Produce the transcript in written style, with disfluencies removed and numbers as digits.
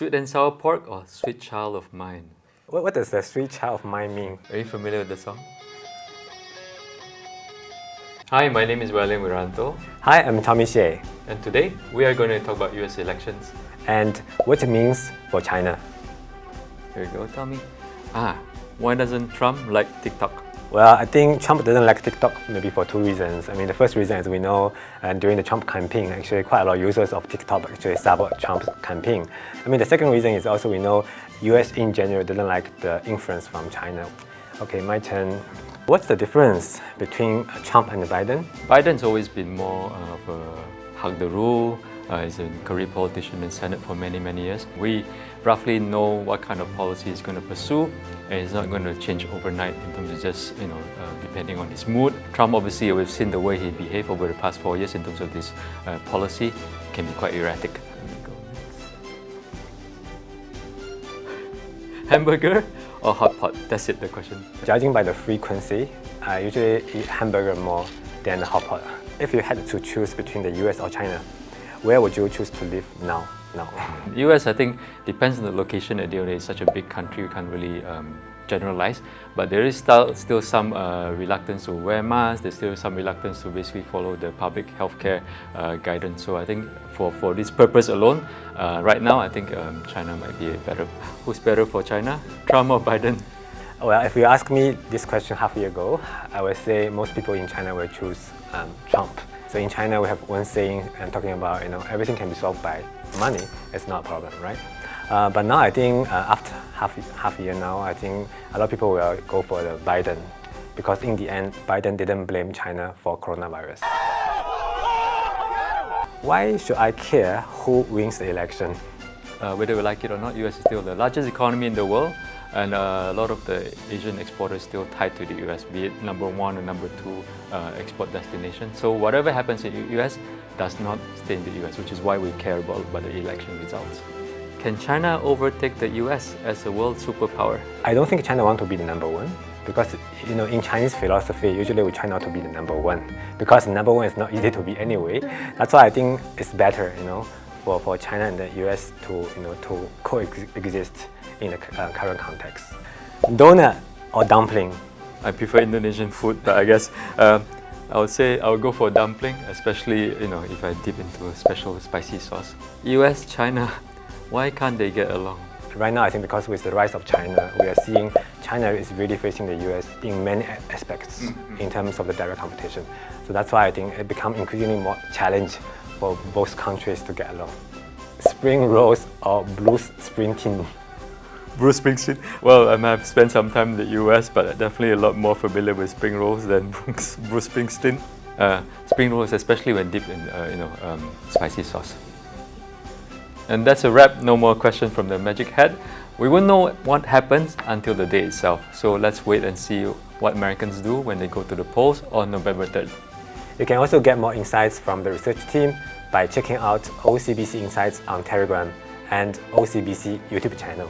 Sweet and sour pork or sweet child of mine? What does the sweet child of mine mean? Are you familiar with the song? Hi, my name is Wiranto. Hi, I'm Tommy Xie. And today we are going to talk about US elections. And what it means for China. Here you go, Tommy. Why doesn't Trump like TikTok? Well, I think Trump doesn't like TikTok maybe for two reasons. I mean, the first reason, as we know, during the Trump campaign, actually quite a lot of users of TikTok actually support Trump's campaign. I mean, the second reason is also we know US in general doesn't like the influence from China. Okay, my turn. What's the difference between Trump and Biden? Biden's always been more of a hug the rule. He's a career politician in the Senate for many, many years. We roughly know what kind of policy he's going to pursue, and he's not going to change overnight in terms of just, depending on his mood. Trump, obviously, we've seen the way he behaved over the past 4 years in terms of this policy. It can be quite erratic. Hamburger or hot pot? That's it, the question. Judging by the frequency, I usually eat hamburger more than the hot pot. If you had to choose between the US or China, where would you choose to live now? US, I think, depends on the location. At the end of the day, it's such a big country, you can't really generalize. But there is still some reluctance to wear masks. There's still some reluctance to basically follow the public healthcare guidance. So I think for this purpose alone, right now, I think China might be better. Who's better for China, Trump or Biden? Well, if you asked me this question half a year ago, I would say most people in China will choose Trump. So in China, we have one saying talking about, everything can be solved by money. It's not a problem, right? But now I think after half a year now, I think a lot of people will go for the Biden, because in the end, Biden didn't blame China for coronavirus. Why should I care who wins the election? Whether we like it or not, US is still the largest economy in the world, and a lot of the Asian exporters still tied to the US, be it number 1 or number 2 export destination. So whatever happens in the US does not stay in the US, which is why we care about the election results. Can China overtake the US as a world superpower? I don't think China wants to be the number 1, because in Chinese philosophy, usually we try not to be the number 1, because number 1 is not easy to be anyway. That's why I think it's better, for China and the US to coexist in the current context. Donut or dumpling? I prefer Indonesian food, but I guess I would say I would go for dumpling, especially if I dip into a special spicy sauce. US, China, why can't they get along? Right now, I think because with the rise of China, we are seeing China is really facing the US in many aspects in terms of the direct competition. So that's why I think it becomes increasingly more challenge for both countries to get along. Spring rolls or Bruce Springsteen? Bruce Springsteen? Well, I've spent some time in the US, but definitely a lot more familiar with spring rolls than Bruce Springsteen. Spring rolls, especially when dipped in spicy sauce. And that's a wrap. No more questions from the magic hat. We won't know what happens until the day itself. So let's wait and see what Americans do when they go to the polls on November 3rd. You can also get more insights from the research team by checking out OCBC Insights on Telegram and OCBC YouTube channel.